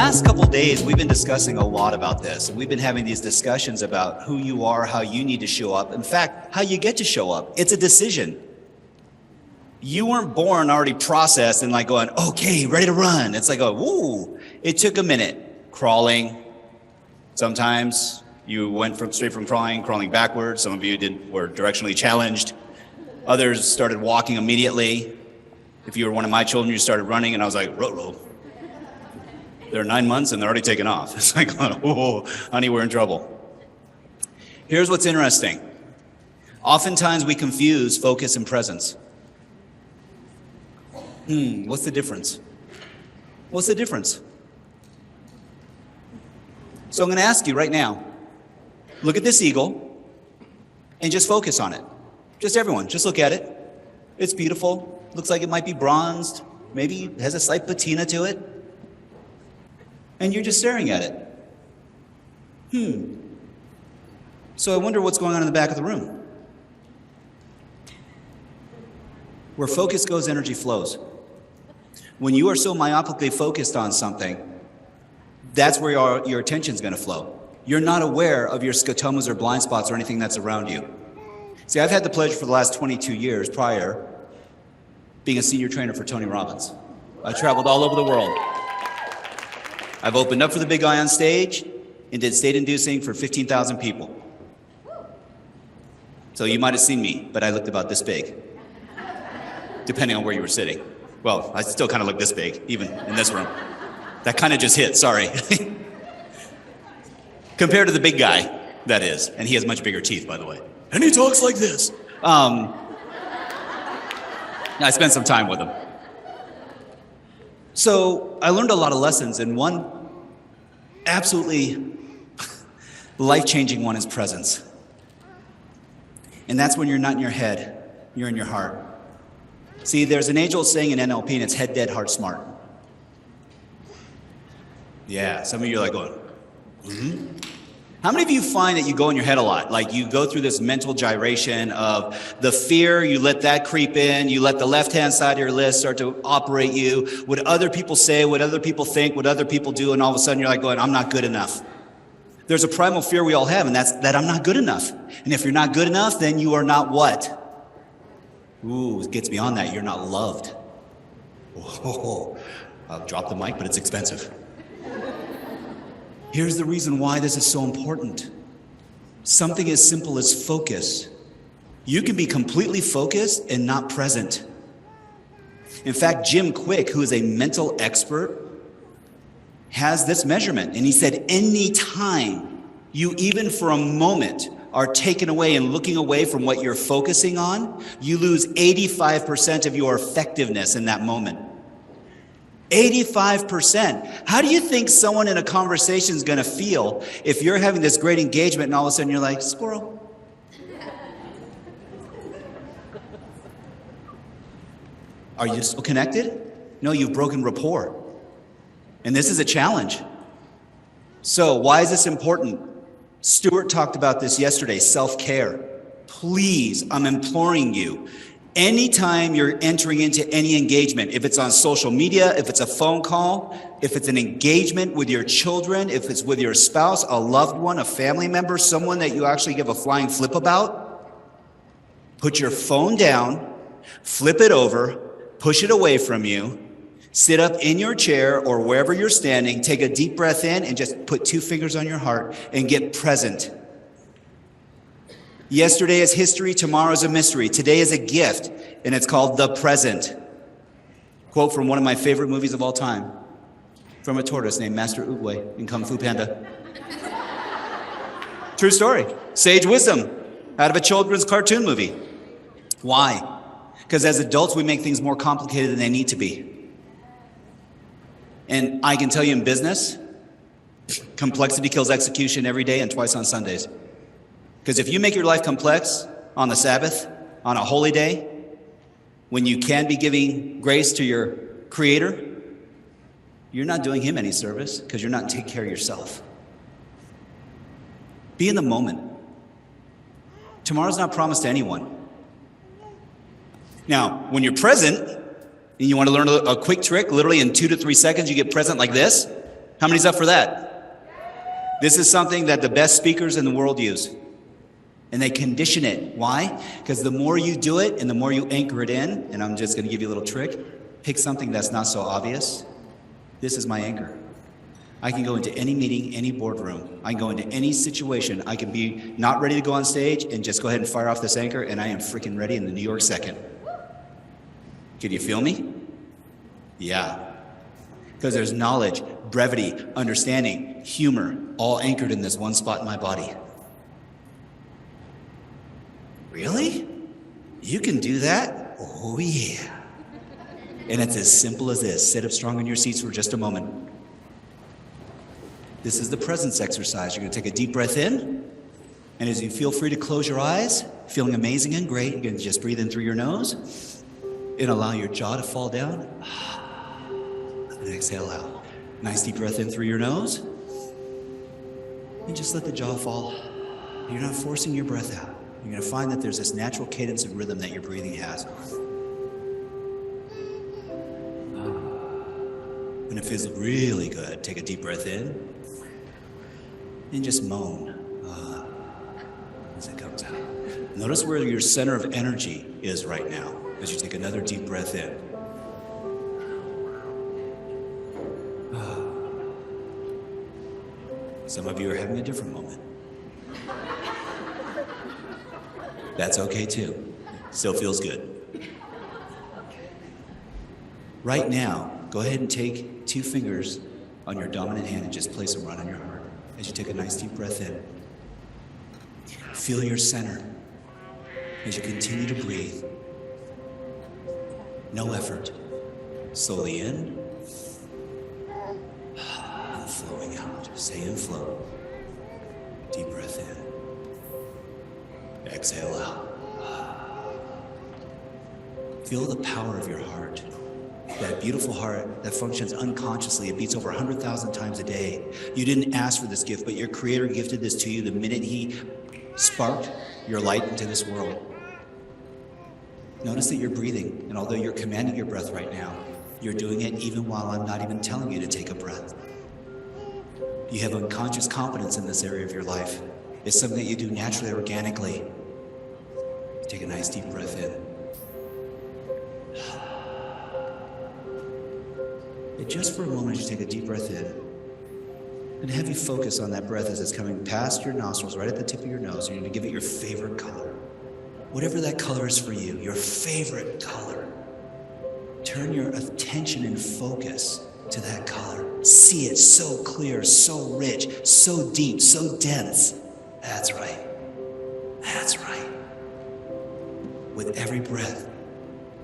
last couple of days, we've been discussing a lot about this. And we've been having these discussions about who you are, how you need to show up. In fact, how you get to show up. It's a decision. You weren't born already processed and like going, okay, ready to run. It's like, ooh, it took a minute. Crawling. Sometimes you went straight from crawling backwards. Some of you were directionally challenged. Others started walking immediately. If you were one of my children, you started running, and I was like, row. They're 9 months and they're already taken off. It's like, oh, honey, we're in trouble. Here's what's interesting. Oftentimes we confuse focus and presence. What's the difference? What's the difference? So I'm going to ask you right now, look at this eagle and just focus on it. Just everyone, just look at it. It's beautiful. Looks like it might be bronzed. Maybe it has a slight patina to it. And you're just staring at it. So I wonder what's going on in the back of the room. Where focus goes, energy flows. When you are so myopically focused on something, that's where your attention is going to flow. You're not aware of your scotomas or blind spots or anything that's around you. See, I've had the pleasure for the last 22 years prior being a senior trainer for Tony Robbins. I traveled all over the world. I've opened up for the big guy on stage and did state inducing for 15,000 people. So you might have seen me, but I looked about this big, depending on where you were sitting. Well, I still kind of look this big, even in this room. That kind of just hit, sorry. Compared to the big guy, that is. And he has much bigger teeth, by the way. And he talks like this. I spent some time with him. So I learned a lot of lessons, and one absolutely life-changing one is presence. And that's when you're not in your head, you're in your heart. See, there's an age-old saying in NLP, and it's head dead, heart smart. Yeah, some of you are like going, How many of you find that you go in your head a lot? Like you go through this mental gyration of the fear, you let that creep in, you let the left-hand side of your list start to operate you, what other people say, what other people think, what other people do, and all of a sudden you're like going, I'm not good enough. There's a primal fear we all have, and that's that I'm not good enough. And if you're not good enough, then you are not what? Ooh, it gets beyond that. You're not loved. Oh, I'll drop the mic, but it's expensive. Here's the reason why this is so important. Something as simple as focus. You can be completely focused and not present. In fact, Jim Quick, who is a mental expert, has this measurement. And he said, any time you even for a moment are taken away and looking away from what you're focusing on, you lose 85% of your effectiveness in that moment. 85%. How do you think someone in a conversation is going to feel if you're having this great engagement and all of a sudden you're like, squirrel? Are you still connected? No, you've broken rapport. And this is a challenge. So why is this important? Stuart talked about this yesterday, self-care. Please, I'm imploring you, anytime you're entering into any engagement, if it's on social media, if it's a phone call, if it's an engagement with your children, if it's with your spouse, a loved one, a family member, someone that you actually give a flying flip about, put your phone down, flip it over, push it away from you, sit up in your chair or wherever you're standing, take a deep breath in and just put 2 fingers on your heart and get present. Yesterday is history, tomorrow is a mystery. Today is a gift, and it's called The Present. Quote from one of my favorite movies of all time, from a tortoise named Master Oogway in Kung Fu Panda. True story. Sage wisdom out of a children's cartoon movie. Why? Because as adults, we make things more complicated than they need to be. And I can tell you in business, complexity kills execution every day and twice on Sundays. Because if you make your life complex on the Sabbath, on a holy day, when you can be giving grace to your Creator, you're not doing Him any service because you're not taking care of yourself. Be in the moment. Tomorrow's not promised to anyone. Now, when you're present, and you want to learn a quick trick, literally in 2 to 3 seconds, you get present like this. How many's up for that? This is something that the best speakers in the world use. And they condition it. Why? Because the more you do it and the more you anchor it in, and I'm just going to give you a little trick, pick something that's not so obvious. This is my anchor. I can go into any meeting, any boardroom. I can go into any situation. I can be not ready to go on stage and just go ahead and fire off this anchor, and I am freaking ready in the New York second. Can you feel me? Yeah. Because there's knowledge, brevity, understanding, humor, all anchored in this one spot in my body. Really? You can do that? Oh, yeah. And it's as simple as this. Sit up strong in your seats for just a moment. This is the presence exercise. You're going to take a deep breath in. And as you feel free to close your eyes, feeling amazing and great, you're going to just breathe in through your nose and allow your jaw to fall down. And exhale out. Nice deep breath in through your nose. And just let the jaw fall. You're not forcing your breath out. You're going to find that there's this natural cadence and rhythm that your breathing has. When it feels really good, take a deep breath in. And just moan as it comes out. Notice where your center of energy is right now as you take another deep breath in. Some of you are having a different moment. That's okay too. Still feels good. Right now, go ahead and take 2 fingers on your dominant hand and just place them right on your heart as you take a nice deep breath in. Feel your center as you continue to breathe. No effort. Slowly in and flowing out. Stay in flow. Deep breath in. Exhale out. Feel the power of your heart. That beautiful heart that functions unconsciously. It beats over 100,000 times a day. You didn't ask for this gift, but your Creator gifted this to you the minute He sparked your light into this world. Notice that you're breathing, and although you're commanding your breath right now, you're doing it even while I'm not even telling you to take a breath. You have unconscious competence in this area of your life. It's something that you do naturally, organically. Take a nice deep breath in. And just for a moment, you take a deep breath in. And have you focus on that breath as it's coming past your nostrils, right at the tip of your nose. You're going to give it your favorite color. Whatever that color is for you, your favorite color. Turn your attention and focus to that color. See it so clear, so rich, so deep, so dense. That's right. That's right. With every breath,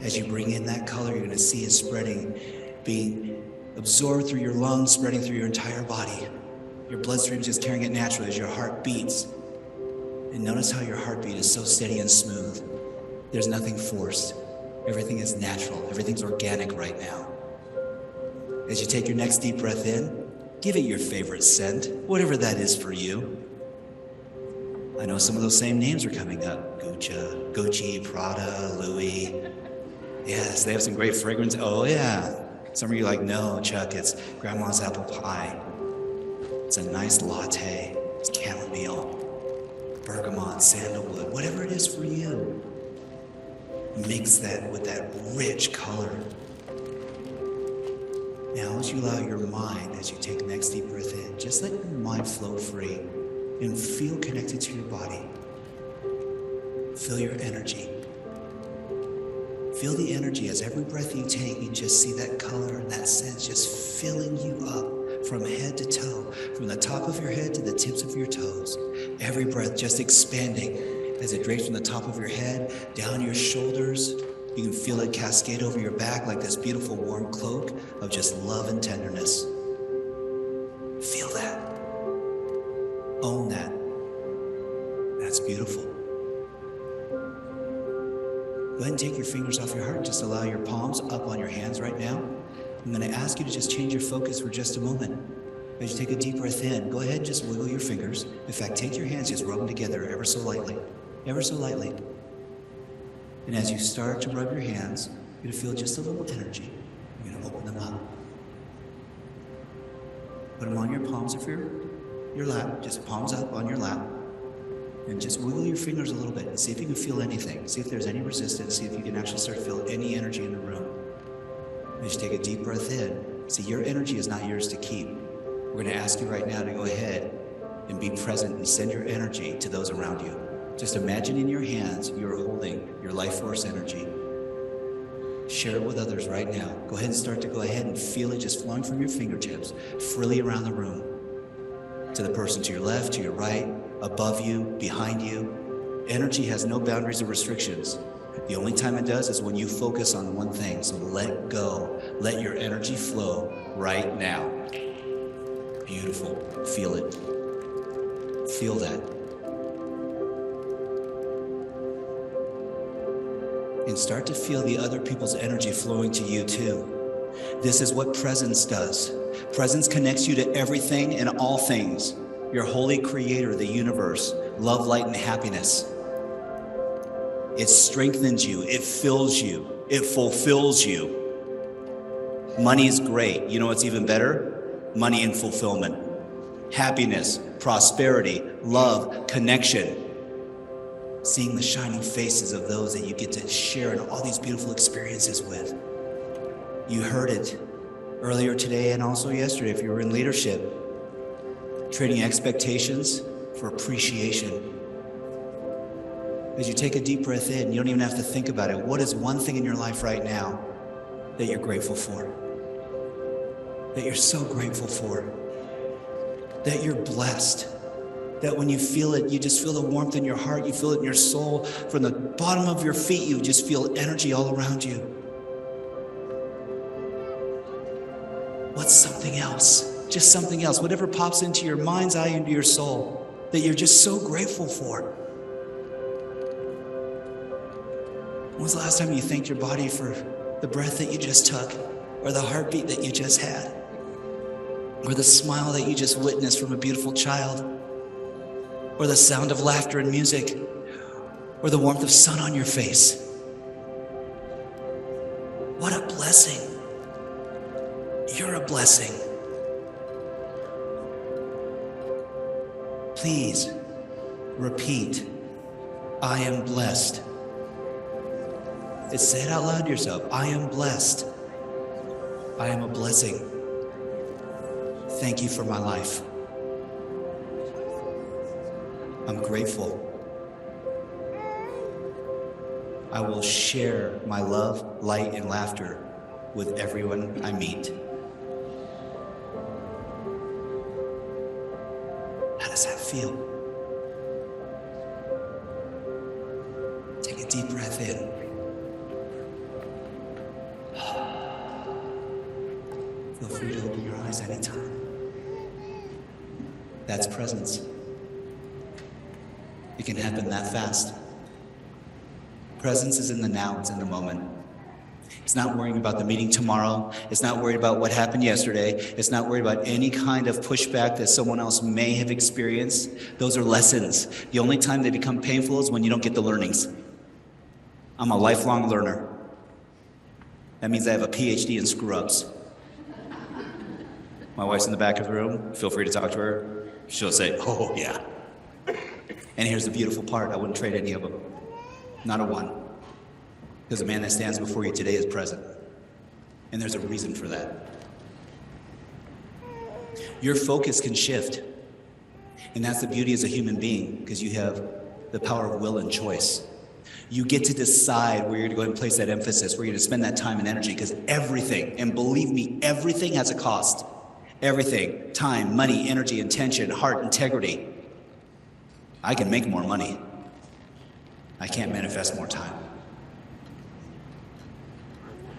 as you bring in that color, you're going to see it spreading, being absorbed through your lungs, spreading through your entire body. Your bloodstream is just carrying it naturally as your heart beats. And notice how your heartbeat is so steady and smooth. There's nothing forced. Everything is natural. Everything's organic right now. As you take your next deep breath in, give it your favorite scent, whatever that is for you. I know some of those same names are coming up. Gucci, Prada, Louis. Yes, they have some great fragrance. Oh yeah. Some of you are like, no, Chuck, it's grandma's apple pie. It's a nice latte. It's chamomile, bergamot, sandalwood, whatever it is for you. Mix that with that rich color. Now, as you allow your mind, as you take the next deep breath in, just let your mind flow free and feel connected to your body. Feel your energy. Feel the energy as every breath you take, you just see that color and that sense just filling you up from head to toe, from the top of your head to the tips of your toes. Every breath just expanding as it drapes from the top of your head, down your shoulders. You can feel it cascade over your back like this beautiful warm cloak of just love and tenderness. Feel that. Own that. That's beautiful. Go ahead and take your fingers off your heart and just allow your palms up on your hands right now. I'm going to ask you to just change your focus for just a moment. As you take a deep breath in, go ahead and just wiggle your fingers. In fact, take your hands, just rub them together ever so lightly. Ever so lightly. And as you start to rub your hands, you're going to feel just a little energy. You're going to open them up. Put them on your palms of your lap, just palms up on your lap. And just wiggle your fingers a little bit and see if you can feel anything. See if there's any resistance. See if you can actually start to feel any energy in the room. As you take a deep breath in, see, your energy is not yours to keep. We're going to ask you right now to go ahead and be present and send your energy to those around you. Just imagine in your hands you're holding your life force energy. Share it with others right now. Go ahead and start to go ahead and feel it just flowing from your fingertips freely around the room. To the person to your left, to your right, above you, behind you. Energy has no boundaries or restrictions. The only time it does is when you focus on one thing. So let go. Let your energy flow right now. Beautiful. Feel it. Feel that. And start to feel the other people's energy flowing to you too. This is what presence does. Presence connects you to everything and all things. Your holy creator, the universe, love, light, and happiness. It strengthens you. It fills you. It fulfills you. Money is great. You know what's even better? Money and fulfillment. Happiness, prosperity, love, connection. Seeing the shining faces of those that you get to share in all these beautiful experiences with. You heard it earlier today and also yesterday if you were in leadership. Trading expectations for appreciation. As you take a deep breath in, you don't even have to think about it. What is one thing in your life right now that you're grateful for? That you're so grateful for? That you're blessed? That when you feel it, you just feel the warmth in your heart, you feel it in your soul. From the bottom of your feet, you just feel energy all around you. What's something else? Just something else. Whatever pops into your mind's eye, into your soul, that you're just so grateful for. When was the last time you thanked your body for the breath that you just took, or the heartbeat that you just had, or the smile that you just witnessed from a beautiful child, or the sound of laughter and music, or the warmth of sun on your face? What a blessing. You're a blessing. Please repeat, I am blessed. Say it out loud to yourself. I am blessed. I am a blessing. Thank you for my life. I'm grateful. I will share my love, light, and laughter with everyone I meet. How does that feel? Take a deep breath in. Feel free to open your eyes anytime. That's presence. It can happen that fast. Presence is in the now, it's in the moment. It's not worrying about the meeting tomorrow. It's not worried about what happened yesterday. It's not worried about any kind of pushback that someone else may have experienced. Those are lessons. The only time they become painful is when you don't get the learnings. I'm a lifelong learner. That means I have a PhD in screw-ups. My wife's in the back of the room. Feel free to talk to her. She'll say, oh, yeah. And here's the beautiful part. I wouldn't trade any of them. Not a one. Because the man that stands before you today is present. And there's a reason for that. Your focus can shift. And that's the beauty as a human being, because you have the power of will and choice. You get to decide where you're going to go and place that emphasis, where you're going to spend that time and energy, because everything, and believe me, everything has a cost. Everything, time, money, energy, intention, heart, integrity. I can make more money. I can't manifest more time.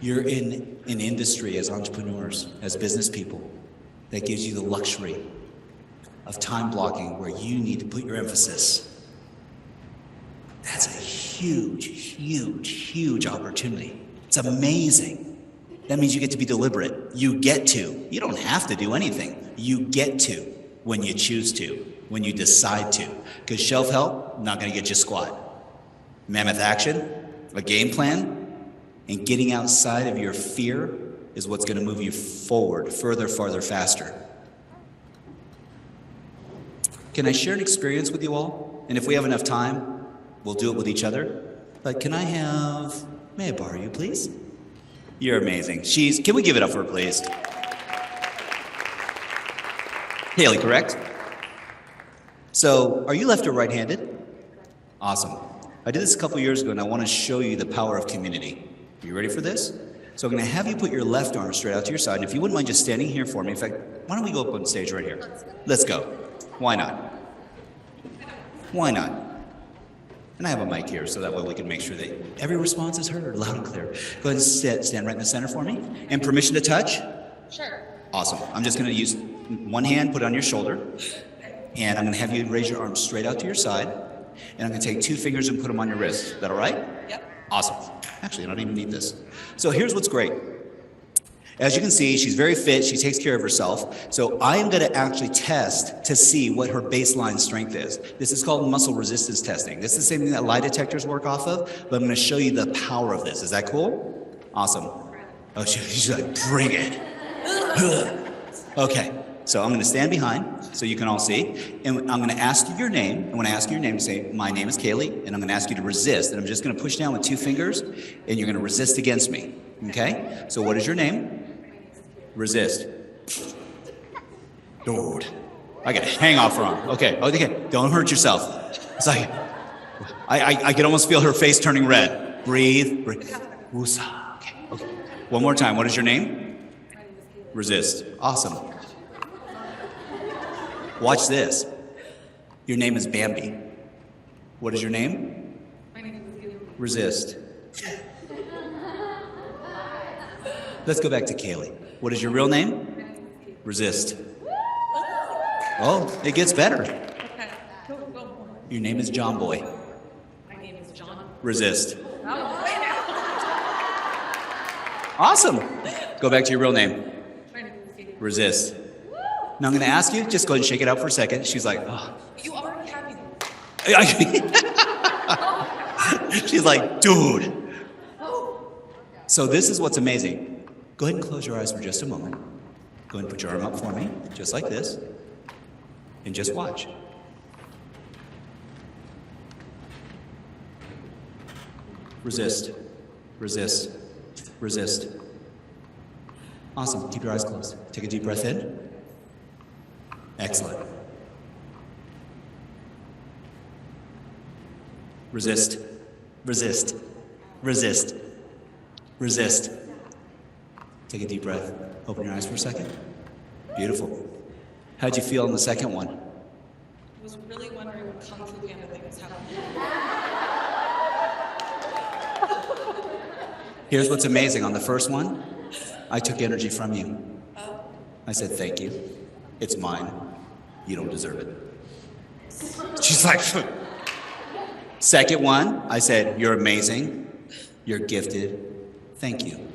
You're in an industry as entrepreneurs, as business people, that gives you the luxury of time blocking where you need to put your emphasis. That's a huge, huge, huge opportunity. It's amazing. That means you get to be deliberate. You get to. You don't have to do anything. You get to when you choose to, when you decide to. Because self-help, not going to get you squat. Mammoth action, a game plan, and getting outside of your fear is what's going to move you forward, further, farther, faster. Can I share an experience with you all? And if we have enough time, we'll do it with each other. But may I borrow you, please? You're amazing. Can we give it up for her, please? Haley, correct? So, are you left or right-handed? Awesome. I did this a couple years ago, and I want to show you the power of community. Are you ready for this? So I'm going to have you put your left arm straight out to your side, and if you wouldn't mind just standing here for me. In fact, why don't we go up on stage right here? Let's go. Why not? Why not? And I have a mic here, so that way we can make sure that every response is heard loud and clear. Go ahead and stand right in the center for me. And permission to touch? Sure. Awesome. I'm just going to use one hand, put it on your shoulder, and I'm going to have you raise your arm straight out to your side, and I'm going to take 2 fingers and put them on your wrist. Is that all right? Yep. Awesome. Actually, I don't even need this. So here's what's great. As you can see, she's very fit. She takes care of herself. So I am going to actually test to see what her baseline strength is. This is called muscle resistance testing. This is the same thing that lie detectors work off of, but I'm going to show you the power of this. Is that cool? Awesome. Oh, she's like, bring it. Okay. So I'm going to stand behind so you can all see. And I'm going to ask you your name. And when I ask you your name, say, my name is Kaylee. And I'm going to ask you to resist. And I'm just going to push down with 2 fingers. And you're going to resist against me. Okay? So what is your name? Resist. Dude. I got to hang off her arm. Okay. Don't hurt yourself. It's like, I can almost feel her face turning red. Breathe. Woosah. Okay. One more time. What is your name? Resist. Awesome. Watch this. Your name is Bambi. What is your name? My name is Haley. Resist. Let's go back to Kaylee. What is your real name? Resist. Oh, it gets better. Okay. Go. Your name is John Boy. My name is John. Resist. Oh, Awesome. Go back to your real name. my name is Haley. Resist. Now I'm going to ask you, just go ahead and shake it out for a second. She's like, oh. You already have me. She's like, dude. So this is what's amazing. Go ahead and close your eyes for just a moment. Go ahead and put your arm up for me, just like this. And just watch. Resist. Resist. Resist. Awesome. Keep your eyes closed. Take a deep breath in. Excellent. Resist. Resist. Resist. Resist. Take a deep breath. Open your eyes for a second. Beautiful. How'd you feel on the second one? I was really wondering what Kung Fu Panda thing was happening. Here's what's amazing. On the first one, I took energy from you. I said, thank you. It's mine. You don't deserve it. She's like, second one, I said, you're amazing. You're gifted. Thank you.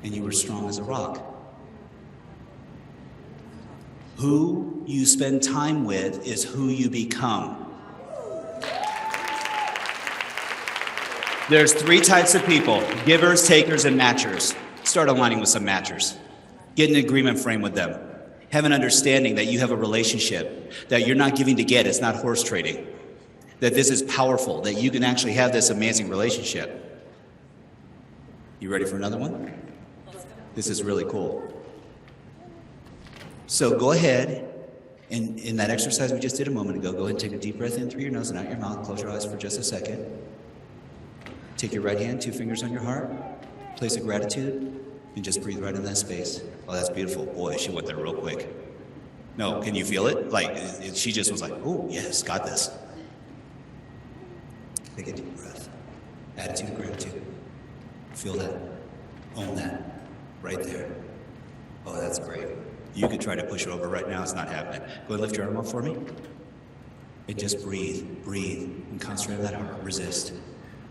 And you were strong as a rock. Who you spend time with is who you become. There's 3 types of people: givers, takers, and matchers. Start aligning with some matchers. Get an agreement frame with them. Have an understanding that you have a relationship, that you're not giving to get, it's not horse trading. That this is powerful, that you can actually have this amazing relationship. You ready for another one? This is really cool. So go ahead, and in that exercise we just did a moment ago, go ahead and take a deep breath in through your nose and out your mouth. Close your eyes for just a second. Take your right hand, 2 fingers on your heart, place of gratitude, and just breathe right in that space. Oh, that's beautiful. Boy, she went there real quick. No, can you feel it? Like, she just was like, oh, yes, got this. Take a deep breath. Attitude of gratitude. Feel that. Own that. Right there. Oh, that's great. You could try to push it over right now. It's not happening. Go ahead and lift your arm up for me. And just breathe. Breathe. And concentrate on that heart. Resist.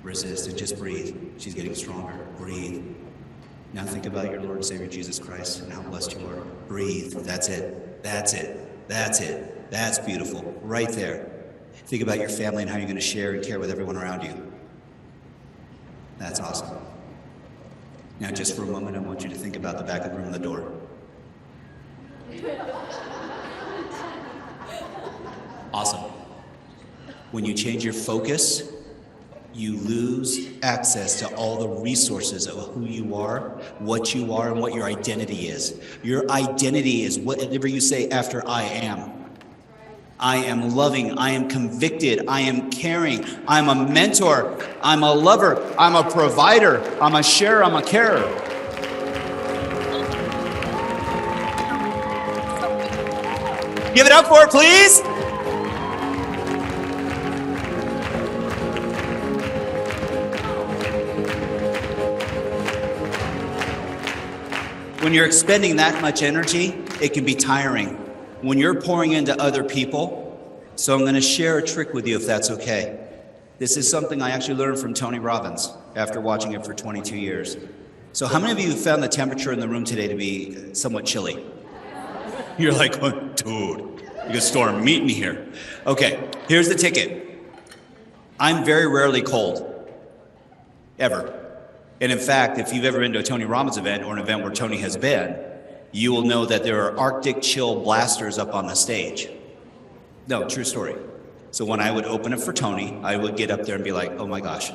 Resist. And just breathe. She's getting stronger. Breathe. Now think about your Lord and Savior Jesus Christ and how blessed you are. Breathe. That's it. That's it. That's it. That's beautiful. Right there. Think about your family and how you're going to share and care with everyone around you. That's awesome. Now, just for a moment, I want you to think about the back of the room and the door. Awesome. When you change your focus, you lose access to all the resources of who you are, and what your identity is. Your identity is whatever you say after I am. I am loving, I am convicted, I am caring, I'm a mentor, I'm a lover, I'm a provider, I'm a sharer, I'm a carer. Give it up for it, please. When you're expending that much energy, it can be tiring. When you're pouring into other people, so I'm going to share a trick with you if that's okay. This is something I actually learned from Tony Robbins after watching it for 22 years. So how many of you found the temperature in the room today to be somewhat chilly? You're like, oh, dude, you can store a meat in here. Okay, here's the ticket. I'm very rarely cold, ever. And in fact, if you've ever been to a Tony Robbins event or an event where Tony has been, you will know that there are Arctic chill blasters up on the stage. No, true story. So when I would open it for Tony, I would get up there and be like, oh my gosh.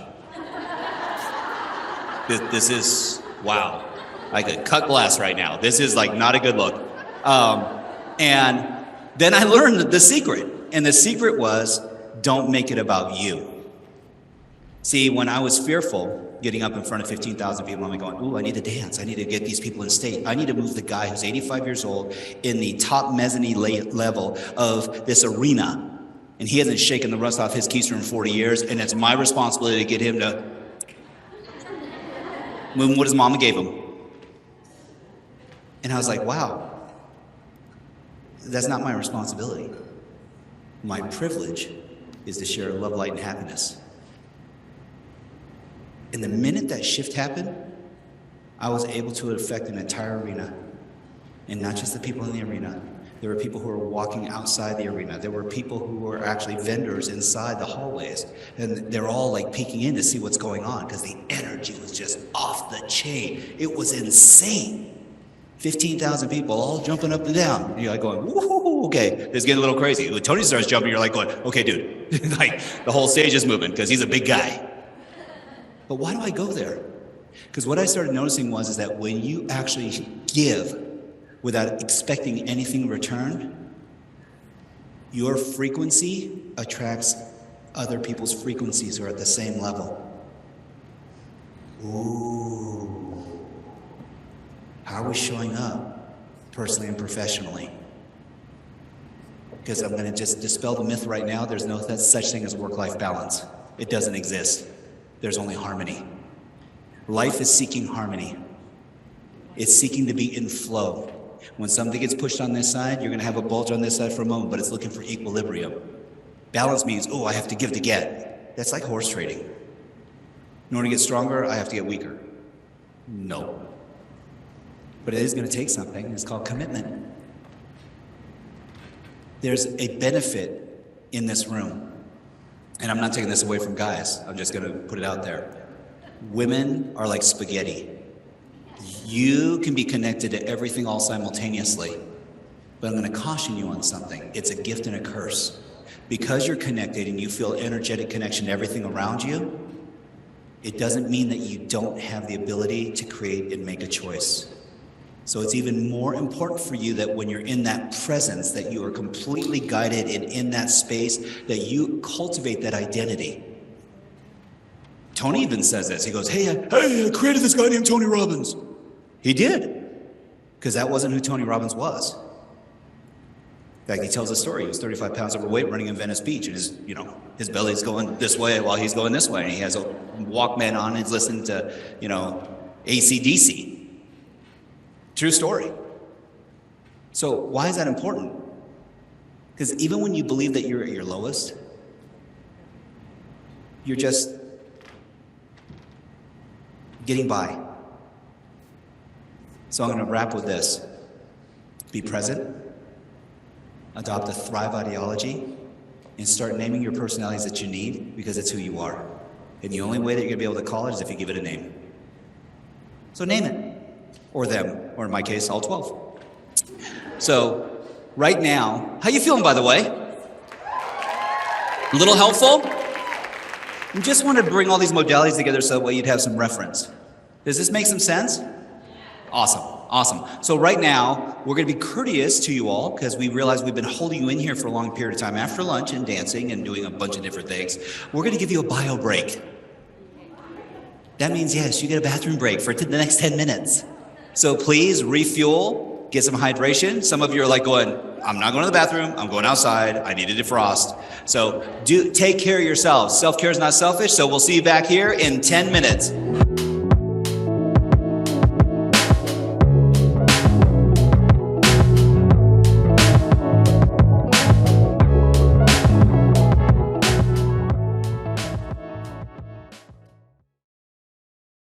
This is, wow. I could cut glass right now. This is like not a good look. And then I learned the secret. And the secret was, don't make it about you. See, when I was fearful, getting up in front of 15,000 people, I'm going, ooh, I need to dance. I need to get these people in state. I need to move the guy who's 85 years old in the top mezzanine level of this arena. And he hasn't shaken the rust off his keister in 40 years. And it's my responsibility to get him to move what his mama gave him. And I was like, wow, that's not my responsibility. My privilege is to share love, light, and happiness. And the minute that shift happened, I was able to affect an entire arena. And not just the people in the arena. There were people who were walking outside the arena. There were people who were actually vendors inside the hallways. And they're all like peeking in to see what's going on because the energy was just off the chain. It was insane. 15,000 people all jumping up and down. And you're like going, woohoo, okay, this is getting a little crazy. When Tony starts jumping, you're like going, okay, dude. Like the whole stage is moving because he's a big guy. But why do I go there? Because what I started noticing is that when you actually give without expecting anything in return, your frequency attracts other people's frequencies who are at the same level. Ooh. How are we showing up personally and professionally? Because I'm going to just dispel the myth right now. There's no such thing as work-life balance. It doesn't exist. There's only harmony. Life is seeking harmony. It's seeking to be in flow. When something gets pushed on this side, you're going to have a bulge on this side for a moment, but it's looking for equilibrium. Balance means, oh, I have to give to get. That's like horse trading. In order to get stronger, I have to get weaker. No. But it is going to take something. It's called commitment. There's a benefit in this room. And I'm not taking this away from guys. I'm just going to put it out there. Women are like spaghetti. You can be connected to everything all simultaneously. But I'm going to caution you on something. It's a gift and a curse. Because you're connected and you feel energetic connection to everything around you, it doesn't mean that you don't have the ability to create and make a choice. So it's even more important for you that when you're in that presence, that you are completely guided and in that space, that you cultivate that identity. Tony even says this. He goes, hey, I created this guy named Tony Robbins. He did, because that wasn't who Tony Robbins was. In fact, he tells a story. He was 35 pounds overweight running in Venice Beach, and his belly's going this way while he's going this way, and he has a Walkman on and he's listening to, AC/DC. True story. So why is that important? Because even when you believe that you're at your lowest, you're just getting by. So I'm going to wrap with this. Be present, adopt a Thrive ideology, and start naming your personalities that you need because it's who you are. And the only way that you're going to be able to call it is if you give it a name. So name it. Or them, or in my case, all 12. So, right now, how you feeling, by the way? A little helpful? We just want to bring all these modalities together so that way you'd have some reference. Does this make some sense? Awesome, awesome. So right now, we're going to be courteous to you all because we realize we've been holding you in here for a long period of time after lunch and dancing and doing a bunch of different things. We're going to give you a bio break. That means, yes, you get a bathroom break for the next 10 minutes. So please refuel, get some hydration. Some of you are like going, I'm not going to the bathroom. I'm going outside. I need to defrost. So take care of yourselves. Self-care is not selfish. So we'll see you back here in 10 minutes.